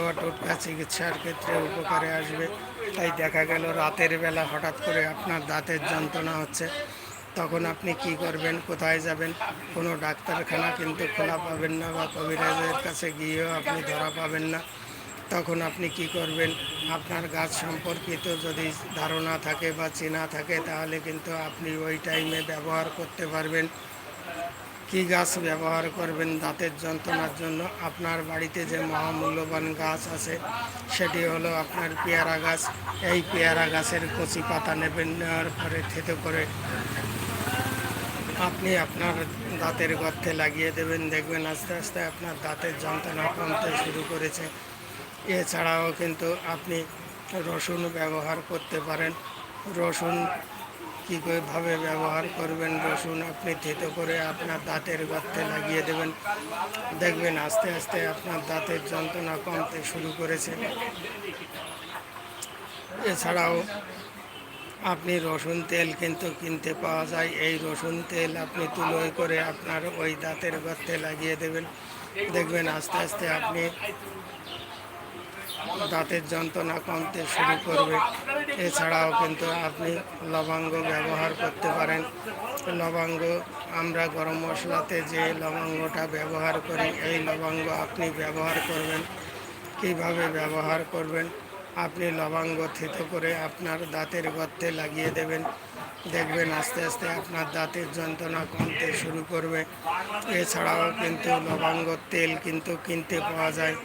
ঘরোয়া টোটকা চিকিৎসার ক্ষেত্রে উপকারে আসবে। তাই দেখা গেল রাতের বেলা হঠাৎ করে আপনার দাঁতের যন্ত্রণা হচ্ছে, তখন আপনি কি করবেন, কোথায় যাবেন? কোনো ডাক্তারখানা কিন্তু খোলা পাবেন না, বা কবিরাজের কাছে গিয়েও আপনি ধরা পাবেন না। তখন আপনি কি করবেন? আপনার গাছ সম্পর্কিত যদি ধারণা থাকে বা চেনা থাকে, তাহলে কিন্তু আপনি ওই টাইমে ব্যবহার করতে পারবেন। কী গাছ ব্যবহার করবেন দাঁতের যন্ত্রণার জন্য? আপনার বাড়িতে যে মহামূল্যবান গাছ আছে সেটি হলো আপনার পেয়ারা গাছ। এই পেয়ারা গাছের কচি পাতা নেবেন, নেওয়ার পরে থেতো করে আপনি আপনার দাঁতের গর্তে লাগিয়ে দেবেন। দেখবেন আস্তে আস্তে আপনার দাঁতের যন্ত্রণা কমতে শুরু করেছে। এছাড়াও কিন্তু আপনি রসুন ব্যবহার করতে পারেন। রসুন কীভাবে ব্যবহার করবেন? রসুন আপনি থেতো করে আপনার দাঁতের গর্তে লাগিয়ে দেবেন। দেখবেন আস্তে আস্তে আপনার দাঁতের যন্ত্রণা কমতে শুরু করেছে। এছাড়াও আপনি রসুন তেল কিন্তু কিনতে পাওয়া যায়। এই রসুন তেল আপনি তুলোয় করে আপনার ওই দাঁতের গর্তে লাগিয়ে দেবেন। দেখবেন আস্তে আস্তে আপনি দাঁতের যন্ত্রণা কমতে শুরু করবে। এছাড়াও কিন্তু আপনি লবঙ্গ ব্যবহার করতে পারেন। লবঙ্গ আমরা গরম মশলাতে যে লবঙ্গটা ব্যবহার করি, এই লবঙ্গ আপনি ব্যবহার করবেন। কিভাবে ব্যবহার করবেন? আপনি লবঙ্গ থেতো করে আপনার দাঁতের গর্তে লাগিয়ে দেবেন। দেখবেন আস্তে আস্তে আপনার দাঁতের যন্ত্রণা কমতে শুরু করবে। এছাড়াও কিন্তু লবঙ্গ তেল কিন্তু কিনতে পাওয়া যায়।